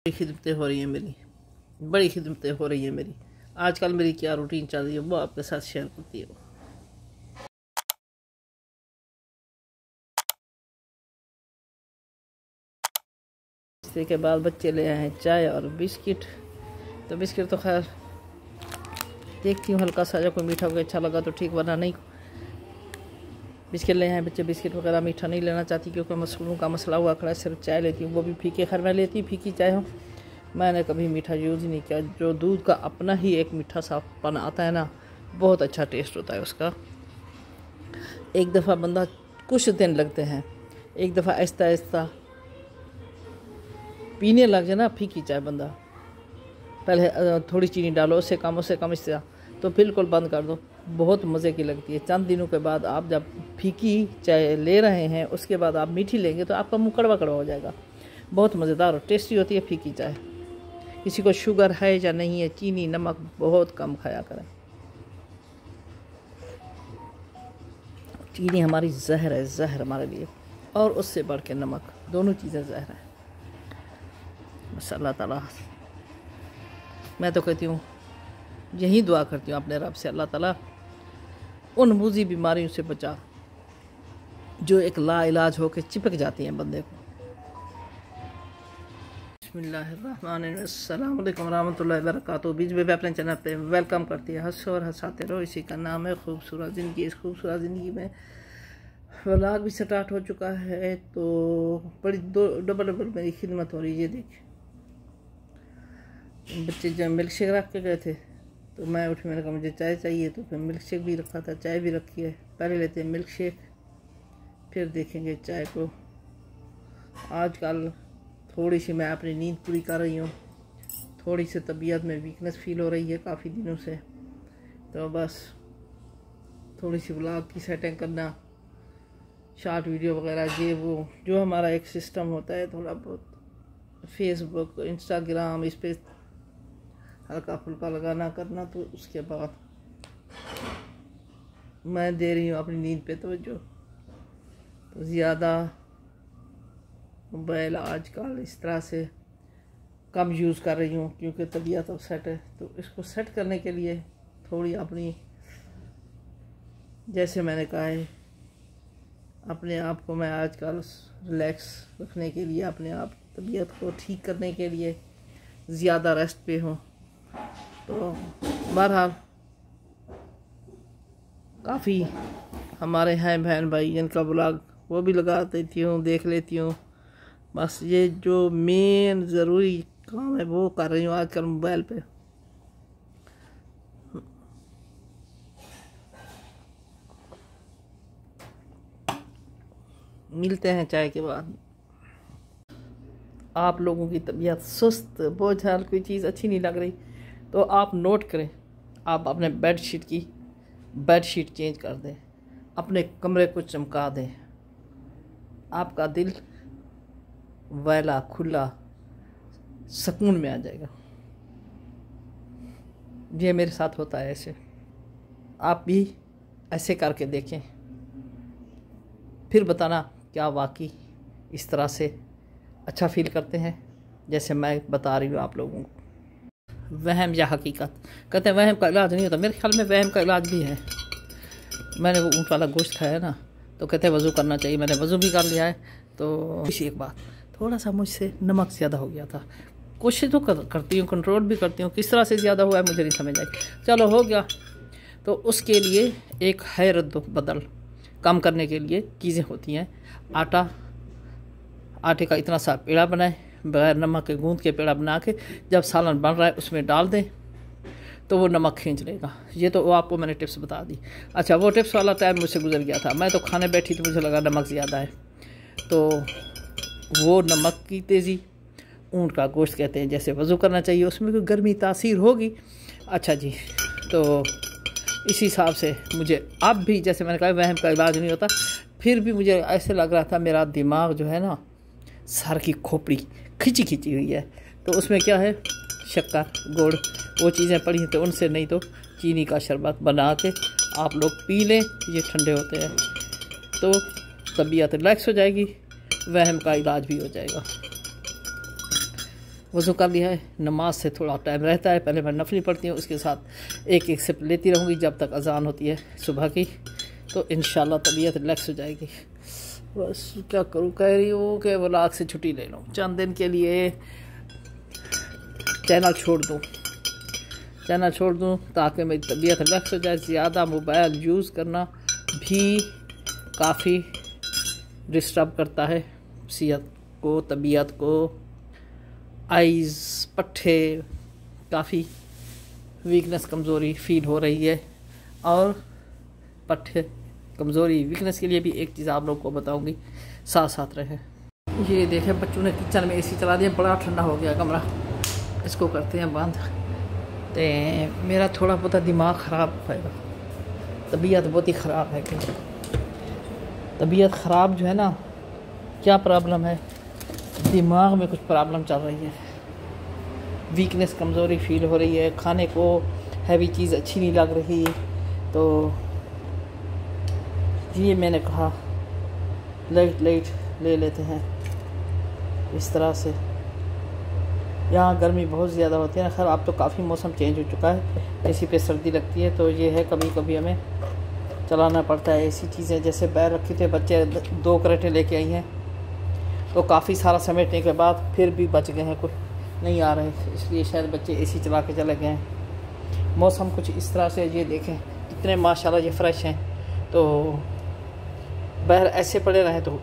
बड़ी खिदमतें हो रही हैं मेरी आजकल मेरी क्या रूटीन चल रही है वो आपके साथ शेयर करती हूँ। इसके के बाद बच्चे ले आए हैं चाय और बिस्किट। तो बिस्किट तो खैर देखती हूँ हल्का सा, अगर कोई मीठा वगैरह अच्छा लगा तो ठीक, वरना नहीं। बिस्किट ले आए हैं बच्चे, बिस्किट वगैरह मीठा नहीं लेना चाहती क्योंकि मशरूम का मसला हुआ खड़ा है। सिर्फ चाय लेती हूँ, वो भी फीके। खैर मैं लेती फीकी चाय हूँ, मैंने कभी मीठा यूज़ नहीं किया। जो दूध का अपना ही एक मीठा साफपन आता है ना, बहुत अच्छा टेस्ट होता है उसका। एक दफ़ा बंदा कुछ दिन लगते हैं, एक दफ़ा आहिस्ता आहिस्ता पीने लग जाए ना फीकी चाय, बंदा पहले थोड़ी चीनी डालो, उससे कम इससे तो बिल्कुल बंद कर दो, बहुत मज़े की लगती है। चंद दिनों के बाद आप जब फीकी चाय ले रहे हैं उसके बाद आप मीठी लेंगे तो आपका मुँह कड़वा कड़वा हो जाएगा। बहुत मज़ेदार और टेस्टी होती है फीकी चाय। किसी को शुगर है या नहीं है, चीनी नमक बहुत कम खाया करें। चीनी हमारी जहर है, जहर हमारे लिए, और उससे बढ़ के नमक, दोनों चीज़ें जहर है। बस अल्लाह ताला, मैं तो कहती हूँ, यही दुआ करती हूँ अपने रब से, अल्लाह ताला उन मूजी बीमारियों से बचा जो एक लाइलाज होकर चिपक जाती हैं बंदे को। बिस्मिल्लाहिर्रहमानिर्रहीम, रहमतुल्लाहि व बरकातुहू। बीच में अपने चैनल पे वेलकम करती है। हंसो और हंसाते रहो, इसी का नाम है खूबसूरत ज़िंदगी। इस खूबसूरत ज़िंदगी में व्लॉग भी स्टार्ट हो चुका है, तो बड़ी डबल मेरी खिदमत हो रही है। ये देखिए, बच्चे जब मिल्क शेक रख के गए थे तो मैं उठी, मैंने कहा मुझे चाय चाहिए, तो फिर मिल्क शेक भी रखा था, चाय भी रखी है। पहले लेते हैं मिल्क शेक, फिर देखेंगे चाय को। आजकल थोड़ी सी मैं अपनी नींद पूरी कर रही हूँ, थोड़ी सी तबीयत में वीकनेस फील हो रही है काफ़ी दिनों से, तो बस थोड़ी सी व्लॉग की सेटिंग करना, शॉर्ट वीडियो वगैरह, ये वो जो हमारा एक सिस्टम होता है, थोड़ा बहुत फेसबुक इंस्टाग्राम इस पर हल्का फुल्का लगाना करना। तो उसके बाद मैं दे रही हूँ अपनी नींद पे तवज्जो। तो ज़्यादा मोबाइल आजकल इस तरह से कम यूज़ कर रही हूँ क्योंकि तबीयत अब सेट है। तो इसको सेट करने के लिए थोड़ी अपनी, जैसे मैंने कहा है, अपने आप को मैं आजकल रिलैक्स रखने के लिए, अपने आप तबीयत को ठीक करने के लिए ज़्यादा रेस्ट पे हूँ। तो बहरहाल काफ़ी हमारे हैं बहन भाई जिनका ब्लॉग वो भी लगा देती हूँ, देख लेती हूँ। बस ये जो मेन ज़रूरी काम है वो कर रही हूँ आजकल मोबाइल पे। मिलते हैं चाय के बाद। आप लोगों की तबीयत सुस्त, बोझाल, कोई चीज़ अच्छी नहीं लग रही तो आप नोट करें, आप अपने बेडशीट चेंज कर दें, अपने कमरे को चमका दें, आपका दिल वैला खुला सुकून में आ जाएगा। ये मेरे साथ होता है ऐसे, आप भी ऐसे करके देखें, फिर बताना क्या वाकई इस तरह से अच्छा फील करते हैं जैसे मैं बता रही हूँ आप लोगों को। वहम या हकीकत, कहते हैं वहम का इलाज नहीं होता, मेरे ख्याल में वहम का इलाज भी है। मैंने वो ऊँट वाला गोश्त खाया ना, तो कहते हैं वज़ू करना चाहिए, मैंने वज़ू भी कर लिया है। तो इसी एक बात, थोड़ा सा मुझसे नमक ज़्यादा हो गया था, कोशिश तो करती हूँ, कंट्रोल भी करती हूँ, किस तरह से ज़्यादा हुआ है मुझे नहीं समझ आई, चलो हो गया। तो उसके लिए एक है रद्द बदल कम करने के लिए चीज़ें होती हैं। आटे का इतना सा पेड़ा बनाएं, बगैर नमक के गूंद के पेड़ा बना के जब सालन बन रहा है उसमें डाल दें तो वो नमक खींच लेगा। ये तो वो आपको मैंने टिप्स बता दी। अच्छा, वो टिप्स वाला टाइम मुझसे गुजर गया था, मैं तो खाने बैठी तो मुझे लगा नमक ज़्यादा है, तो वो नमक की तेज़ी, ऊँट का गोश्त कहते हैं, जैसे वज़ू करना चाहिए उसमें कोई गर्मी तासीर होगी। अच्छा जी, तो इसी हिसाब से मुझे अब भी, जैसे मैंने कहा वहम का इलाज नहीं होता, फिर भी मुझे ऐसे लग रहा था मेरा दिमाग जो है ना, सर की खोपड़ी खिंची हुई है। तो उसमें क्या है, शक्कर, गुड़, वो चीज़ें पड़ी हैं, तो उनसे नहीं तो चीनी का शरबत बना के आप लोग पी लें, ये ठंडे होते हैं, तो तबीयत रिलैक्स हो जाएगी, वहम का इलाज भी हो जाएगा। वज़ू कर लिया है, नमाज से थोड़ा टाइम रहता है, पहले मैं नफली पढ़ती हूँ, उसके साथ एक एक सिप लेती रहूँगी जब तक अजान होती है सुबह की, तो इंशाल्लाह तबीयत रिलैक्स हो जाएगी। बस क्या करूँ, कह रही हूँ कि व्लॉग से छुट्टी ले लूँ, चंद दिन के लिए चैनल छोड़ दूँ ताकि मेरी तबीयत रिलैक्स हो जाए। ज़्यादा मोबाइल यूज़ करना भी काफ़ी डिस्टर्ब करता है सेहत को, तबीयत को, आइज़, पट्टे, काफ़ी वीकनेस, कमज़ोरी फील हो रही है। और पट्टे, कमज़ोरी, वीकनेस के लिए भी एक चीज़ आप लोग को बताऊंगी, साथ साथ रहे। ये देखें बच्चों ने किचन में एसी चला दिया, बड़ा ठंडा हो गया कमरा, इसको करते हैं बंद। तो मेरा थोड़ा बहुत दिमाग ख़राब है, तबीयत बहुत ही ख़राब है। तबीयत ख़राब जो है ना, क्या प्रॉब्लम है, दिमाग में कुछ प्रॉब्लम चल रही है, वीकनेस, कमज़ोरी फील हो रही है, खाने को हैवी चीज़ अच्छी नहीं लग रही। तो ये मैंने कहा लाइट ले लेते हैं इस तरह से। यहाँ गर्मी बहुत ज़्यादा होती है ना, खैर अब तो काफ़ी मौसम चेंज हो चुका है, एसी पे सर्दी लगती है, तो ये है कभी कभी हमें चलाना पड़ता है। ऐसी चीज़ें जैसे बैर रखे थे, बच्चे 2 करेटे लेके आई हैं, तो काफ़ी सारा समेटने के बाद फिर भी बच गए हैं, कुछ नहीं आ रहे, इसलिए शायद बच्चे एसी चला के चले गए हैं। मौसम कुछ इस तरह से, ये देखें इतने माशाल्लाह ये फ्रेश हैं, तो बाहर ऐसे पड़े रहें तो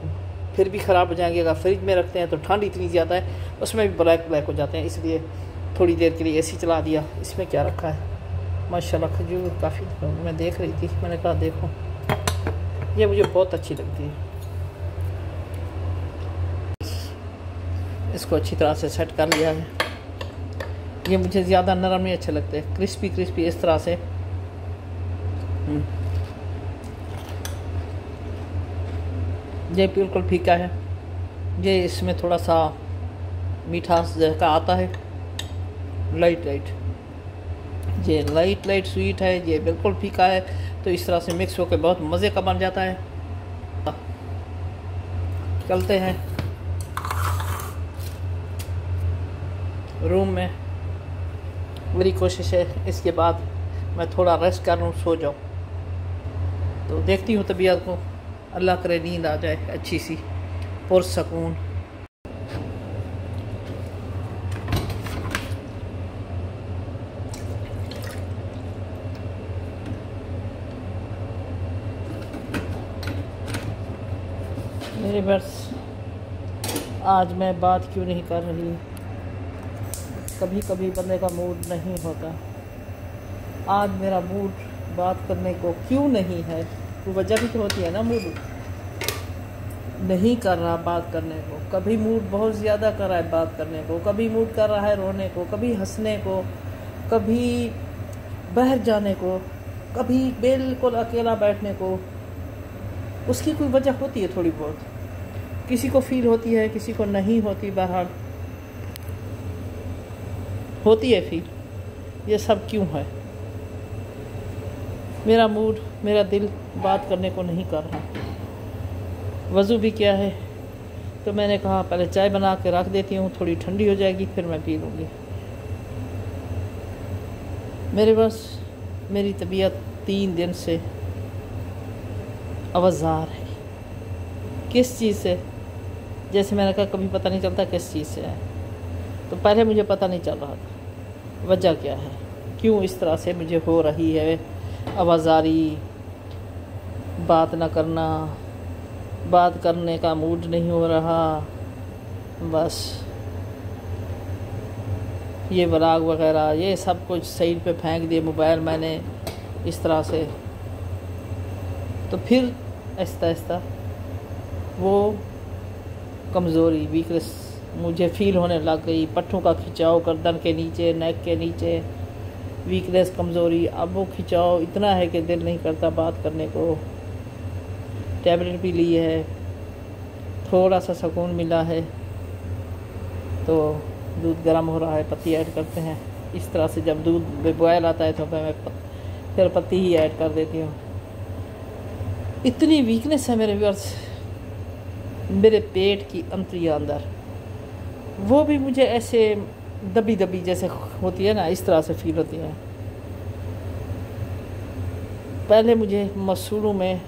फिर भी ख़राब हो जाएंगे। अगर फ्रिज में रखते हैं तो ठंड इतनी ज़्यादा है, उसमें भी ब्लैक हो जाते हैं, इसलिए थोड़ी देर के लिए एसी चला दिया। इसमें क्या रखा है, माशाल्लाह खजूर काफ़ी मैं देख रही थी, मैंने कहा देखो, ये मुझे बहुत अच्छी लगती है। इसको अच्छी तरह से सेट कर लिया है। ये मुझे ज़्यादा नरम नहीं अच्छे लगते, क्रिस्पी इस तरह से। ये बिल्कुल फीका है, ये इसमें थोड़ा सा मीठास का आता है, लाइट ये लाइट स्वीट है, ये बिल्कुल फीका है, तो इस तरह से मिक्स होकर बहुत मज़े का बन जाता है। चलते हैं रूम में, मेरी कोशिश है इसके बाद मैं थोड़ा रेस्ट कर लूँ, सो जाऊँ। तो देखती हूँ तबीयत को, अल्लाह करे नींद आ जाए अच्छी सी, पुरसकून। मेरे बस आज मैं बात क्यों नहीं कर रही, कभी कभी बंदे का मूड नहीं होता। आज मेरा मूड बात करने को क्यों नहीं है, तो वजह भी तो होती है ना, मूड नहीं कर रहा बात करने को। कभी मूड बहुत ज़्यादा कर रहा है बात करने को, कभी मूड कर रहा है रोने को, कभी हंसने को, कभी बाहर जाने को, कभी बिल्कुल अकेला बैठने को। उसकी कोई वजह होती है थोड़ी बहुत, किसी को फील होती है, किसी को नहीं होती, बहरहाल होती है फील। ये सब क्यों है, मेरा मूड, मेरा दिल बात करने को नहीं कर रहा। वज़ू भी क्या है, तो मैंने कहा पहले चाय बना के रख देती हूँ, थोड़ी ठंडी हो जाएगी फिर मैं पी लूँगी। मेरी तबीयत 3 दिन से अवज़ार है। किस चीज़ से, जैसे मैंने कहा कभी पता नहीं चलता किस चीज़ से है, तो पहले मुझे पता नहीं चल रहा था वजह क्या है, क्यों इस तरह से मुझे हो रही है आवाज़ारी, बात ना करना, बात करने का मूड नहीं हो रहा। बस ये व्लॉग वगैरह ये सब कुछ साइड पे फेंक दिए मोबाइल मैंने इस तरह से, तो फिर आहिस्ता आहिस्ता वो कमज़ोरी, वीकनेस मुझे फील होने लग गई। पट्टों का खिंचाव, गर्दन के नीचे, नेक के नीचे वीकनेस, कमज़ोरी। अब वो खिंचाव इतना है कि दिल नहीं करता बात करने को। टैबलेट भी ली है, थोड़ा सा सुकून मिला है, तो दूध गर्म हो रहा है, पत्ती ऐड करते हैं। इस तरह से जब दूध बॉयल आता है तो मैं फिर पत्ती ही ऐड कर देती हूँ। इतनी वीकनेस है मेरे व्यूअर्स, मेरे पेट की अंतड़ियाँ अंदर, वो भी मुझे ऐसे दबी दबी जैसे होती है ना, इस तरह से फील होती है। पहले मुझे मसूड़ों में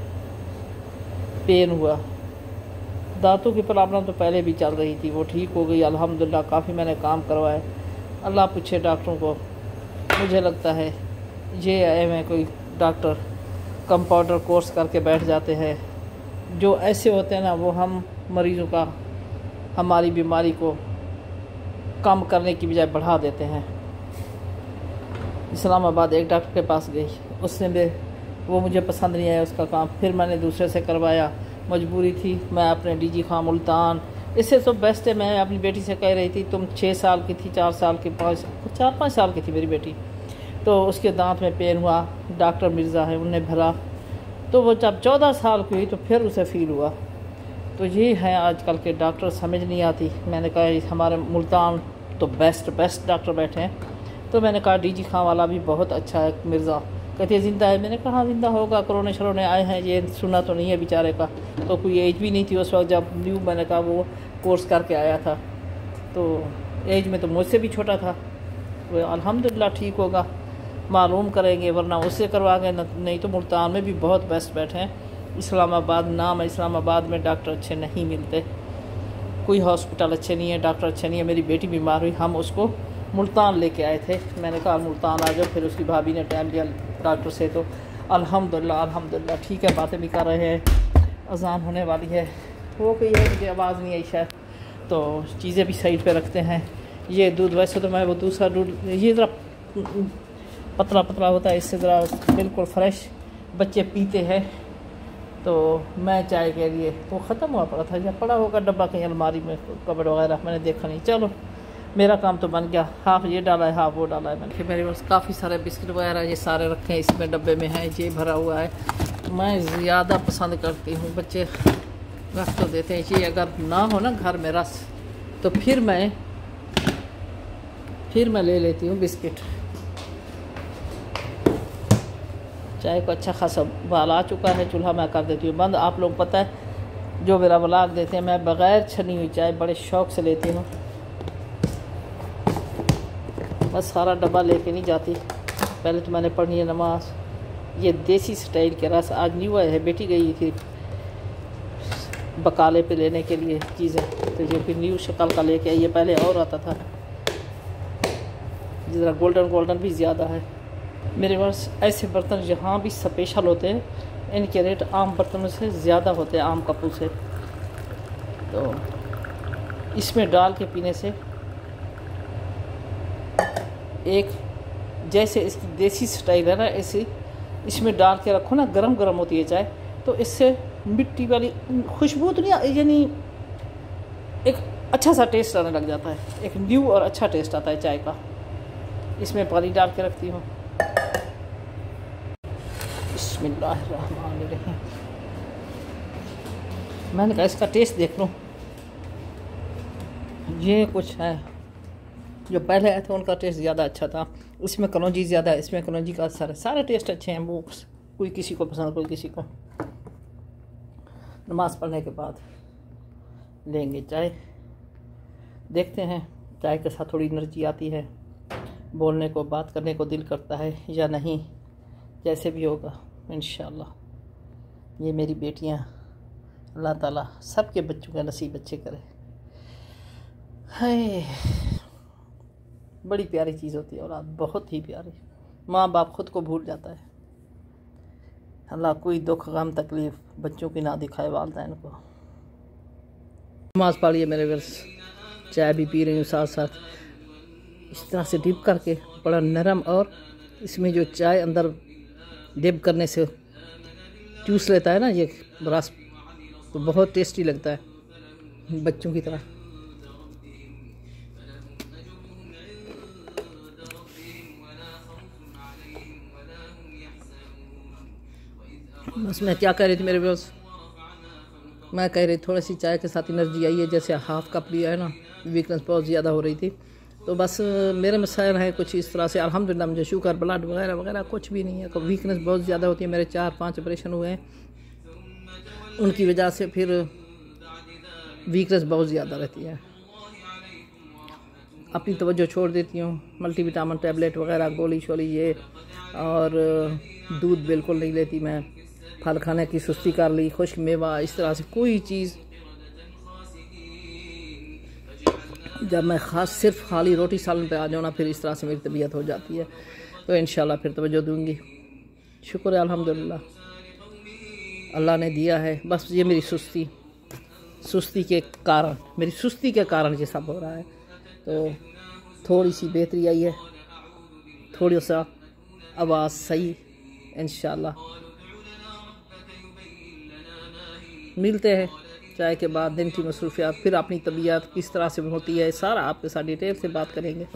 पेन हुआ, दांतों की प्रॉब्लम तो पहले भी चल रही थी, वो ठीक हो गई अल्हम्दुलिल्लाह। काफ़ी मैंने काम करवाए, अल्लाह पूछे डॉक्टरों को। मुझे लगता है ये आए में कोई डॉक्टर कंपाउंडर कोर्स करके बैठ जाते हैं, जो ऐसे होते हैं ना, वो हम मरीज़ों का, हमारी बीमारी को कम करने की बजाय बढ़ा देते हैं। इस्लामाबाद एक डॉक्टर के पास गई, उसने वो मुझे पसंद नहीं आया उसका काम, फिर मैंने दूसरे से करवाया, मजबूरी थी। मैं अपने डीजी खां मुल्तान, इससे तो बेस्ट है। मैं अपनी बेटी से कह रही थी, तुम 6 साल की थी, 4 साल की, 4-5 साल की थी मेरी बेटी, तो उसके दांत में पेन हुआ, डॉक्टर मिर्ज़ा है उन्हें भरा, तो वो जब 14 साल की हुई तो फिर उसे फील हुआ। तो ये है आजकल के डॉक्टर, समझ नहीं आती। मैंने कहा हमारे मुल्तान तो बेस्ट डॉक्टर बैठे हैं, तो मैंने कहा डीजी खां वाला भी बहुत अच्छा है मिर्ज़ा। कहती है ज़िंदा है। मैंने कहा ज़िंदा होगा, कोरोना शरोने आए हैं, ये सुना तो नहीं है बेचारे का। तो कोई एज भी नहीं थी उस वक्त जब न्यू मैंने कहा वो कोर्स करके आया था, तो एज में तो मुझसे भी छोटा था। वो अल्हम्दुलिल्लाह ठीक होगा, मालूम करेंगे, वरना उससे करवा के, नहीं तो मुल्तान में भी बहुत बेस्ट बैठे हैं। इस्लामाबाद नाम है, इस्लामाबाद में डॉक्टर अच्छे नहीं मिलते, कोई हॉस्पिटल अच्छे नहीं है, डॉक्टर अच्छे नहीं है। मेरी बेटी बीमार हुई, हम उसको मुल्तान लेके आए थे। मैंने कहा मुल्तान आ जाओ, फिर उसकी भाभी ने टाइम दिया डॉक्टर से, तो अल्हम्दुलिल्लाह ठीक है। बातें भी कर रहे हैं, अजान होने वाली है, वो कोई है, मुझे आवाज़ नहीं आई शायद, तो चीज़ें भी साइड पे रखते हैं। ये दूध वैसे तो मैं वो दूसरा दूध, ये ज़रा पतला पतला होता है, इससे ज़रा बिल्कुल फ्रेश बच्चे पीते हैं। तो मैं चाय के लिए वो ख़त्म हुआ पड़ा था, या पड़ा होगा डब्बा कहीं अलमारी में, कबड़ वगैरह, मैंने देखा नहीं। चलो मेरा काम तो बन गया, हाफ ये डाला है हाफ वो डाला है मैंने। मेरे पास काफ़ी सारे बिस्किट वगैरह ये सारे रखे हैं इसमें डब्बे में हैं, ये भरा हुआ है। मैं ज़्यादा पसंद करती हूँ, बच्चे रख तो देते हैं। ये अगर ना हो ना घर में रस, तो फिर मैं ले लेती हूँ बिस्किट। चाय को अच्छा खासा उबाल आ चुका है, चूल्हा मैं कर देती हूँ बंद। आप लोग पता है जो मेरा व्लॉग देते हैं, मैं बग़ैर छनी हुई चाय बड़े शौक़ से लेती हूँ, बस सारा डब्बा लेके नहीं जाती। पहले तो मैंने पढ़नी है नमाज। ये देसी स्टाइल के रस आज न्यू आया है, बेटी गई थी बकाले पे लेने के लिए चीज़ें, तो ये फिर न्यू शक्ल का लेके आई। ये पहले और आता था, ज़रा गोल्डन भी ज़्यादा है। मेरे पास ऐसे बर्तन जहाँ भी स्पेशल होते हैं, इनके रेट आम बर्तनों से ज़्यादा होते हैं, आम कपूर से। तो इसमें डाल के पीने से, एक जैसे इसकी देसी स्टाइल है ना, ऐसे इसमें डाल के रखो ना, गरम होती है चाय, तो इससे मिट्टी वाली खुशबू तो नहीं, यानी एक अच्छा सा टेस्ट आने लग जाता है, एक न्यू और अच्छा टेस्ट आता है चाय का। इसमें पानी डाल के रखती हूँ। बिस्मिल्लाहिर्रहमानिर्रहीम। मैंने कहा इसका टेस्ट देख लो। ये कुछ है जो पहले आए थे उनका टेस्ट ज़्यादा अच्छा था, इसमें कलौंजी ज़्यादा है, इसमें कलौंजी का असर है। सारे टेस्ट अच्छे हैं, वो कोई किसी को पसंद, कोई किसी को। नमाज़ पढ़ने के बाद लेंगे चाय, देखते हैं चाय के साथ थोड़ी एनर्जी आती है, बोलने को, बात करने को दिल करता है या नहीं, जैसे भी होगा इंशाअल्लाह। ये मेरी बेटियां, अल्लाह ताला सबके बच्चों का नसीब अच्छे करे। हाय, बड़ी प्यारी चीज़ होती है औलाद, बहुत ही प्यारी। माँ बाप खुद को भूल जाता है। अल्लाह कोई दुख गम तकलीफ़ बच्चों की ना दिखाए, वालिदैन को। नमाज़ पढ़िए मेरे वर्ष, चाय भी पी रही हूँ साथ साथ, इस तरह से डिप करके, बड़ा नरम, और इसमें जो चाय अंदर डिप करने से चूस लेता है ना ये रस, तो बहुत टेस्टी लगता है, बच्चों की तरह। बस मैं क्या कह रही थी मेरे व्यूअर्स, मैं कह रही थोड़ी सी चाय के साथ एनर्जी आई है, जैसे हाफ़ कप लिया है ना, वीकनेस बहुत ज़्यादा हो रही थी। तो बस मेरे मसाइल हैं कुछ इस तरह से, अल्हम्दुलिल्लाह मुझे शुगर, ब्लड वगैरह वगैरह कुछ भी नहीं है। वीकनेस बहुत ज़्यादा होती है, मेरे 4-5 ऑपरेशन हुए हैं, उनकी वजह से फिर वीकनेस बहुत ज़्यादा रहती है। अपनी तवज्जो छोड़ देती हूँ। मल्टीविटामिन टैबलेट वगैरह गोली शोली ये, और दूध बिल्कुल नहीं लेती मैं। फल खाने की सुस्ती कर ली, खुश्क मेवा, इस तरह से कोई चीज़। जब मैं ख़ास सिर्फ खाली रोटी सालन पे आ जाऊँ ना, फिर इस तरह से मेरी तबीयत हो जाती है। तो इंशाल्लाह फिर तवज्जो दूँगी। शुक्र है अल्हम्दुलिल्लाह, अल्लाह ने दिया है। बस ये मेरी सुस्ती के कारण, मेरी सुस्ती के कारण ये सब हो रहा है। तो थोड़ी सी बेहतरी आई है, थोड़ी सा आवाज़ सही। इंशाल्लाह मिलते हैं चाय के बाद। दिन की मसरूफियात, फिर अपनी तबीयत किस तरह से होती है, सारा आपके साथ डिटेल से बात करेंगे।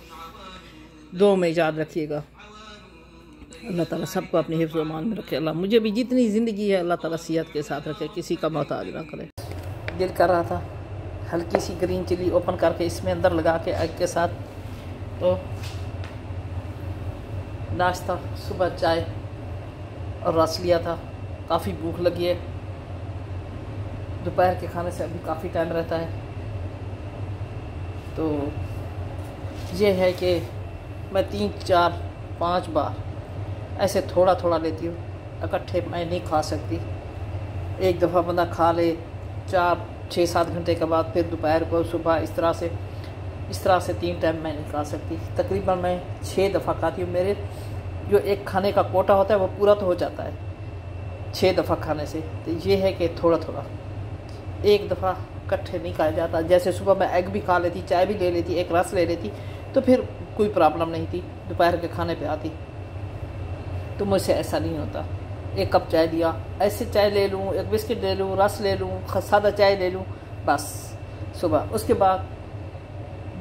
दुआ में याद रखिएगा। अल्लाह ताला सबको अपनी हिफ्ज़ व अमान में रखे। अल्लाह मुझे भी जितनी ज़िंदगी है अल्लाह ताला सेहत के साथ रखे, किसी का मोहताज ना करे। दिल कर रहा था हल्की सी ग्रीन चिली ओपन करके इसमें अंदर लगा के एग के साथ। तो नाश्ता सुबह चाय और रस लिया था। काफ़ी भूख लगी है। दोपहर के खाने से अभी काफ़ी टाइम रहता है। तो ये है कि मैं 3, 4, 5 बार ऐसे थोड़ा थोड़ा लेती हूँ, इकट्ठे मैं नहीं खा सकती। एक दफ़ा बंदा खा ले 4, 6, 7 घंटे के बाद, फिर दोपहर को, सुबह, इस तरह से 3 टाइम मैं नहीं खा सकती। तकरीबन मैं 6 दफ़ा खाती हूँ। मेरे जो एक खाने का कोटा होता है वो पूरा तो हो जाता है 6 दफ़ा खाने से। तो ये है कि थोड़ा थोड़ा, एक दफ़ा इकट्ठे नहीं खाया जाता। जैसे सुबह मैं एग भी खा लेती, चाय भी ले लेती, एक रस ले लेती, तो फिर कोई प्रॉब्लम नहीं थी। दोपहर के खाने पे आती तो मुझसे ऐसा नहीं होता। एक कप चाय दिया, ऐसे चाय ले लूँ, एक बिस्किट ले लूँ, रस ले लूँ, सादा चाय ले लूँ, बस सुबह। उसके बाद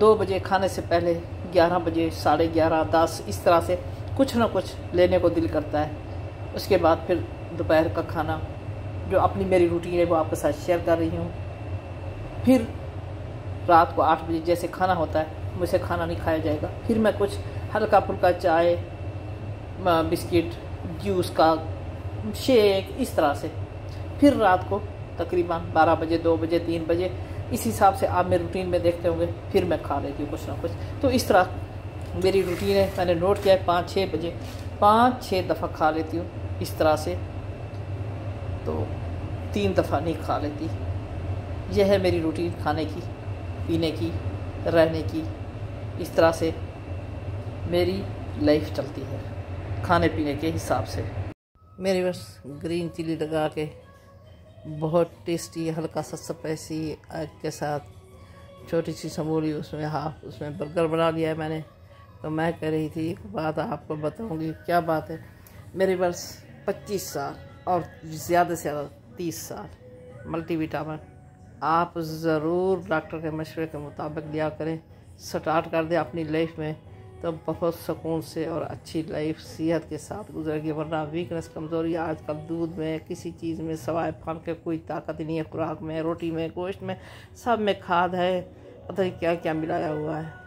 2 बजे खाने से पहले 11 बजे, 11:30, 10, इस तरह से कुछ ना कुछ लेने को दिल करता है। उसके बाद फिर दोपहर का खाना, जो अपनी मेरी रूटीन है वो आपके साथ शेयर कर रही हूँ। फिर रात को 8 बजे जैसे खाना होता है, मुझसे खाना नहीं खाया जाएगा। फिर मैं कुछ हल्का फुल्का चाय, बिस्किट, जूस का शेक, इस तरह से। फिर रात को तकरीबन 12 बजे, 2 बजे, 3 बजे, इस हिसाब से आप मेरे रूटीन में देखते होंगे, फिर मैं खा लेती हूँ कुछ ना कुछ। तो इस तरह मेरी रूटीन है। मैंने नोट किया है 5-6 बजे 5-6 दफ़ा खा लेती हूँ इस तरह से। तो 3 दफ़ा नहीं खा लेती। यह है मेरी रूटीन, खाने की, पीने की, रहने की। इस तरह से मेरी लाइफ चलती है, खाने पीने के हिसाब से। मेरे बस ग्रीन चिली लगा के बहुत टेस्टी, हल्का सा स्पाइसी एग के साथ छोटी सी समोली, उसमें हाफ, उसमें बर्गर बना लिया है मैंने। तो मैं कह रही थी एक बात आपको बताऊंगी। क्या बात है? मेरे बस 25 साल और ज़्यादा से ज़्यादा 30 साल मल्टीविटामिन आप ज़रूर डॉक्टर के मशवरे के मुताबिक लिया करें। स्टार्ट कर दें अपनी लाइफ में, तो बहुत सुकून से और अच्छी लाइफ सेहत के साथ गुजरेगी। वरना वीकनेस, कमज़ोरी आजकल दूध में, किसी चीज़ में सवाए फल के कोई ताकत ही नहीं है। खुराक में, रोटी में, गोश्त में, सब में खाद है, पता नहीं क्या क्या मिलाया हुआ है।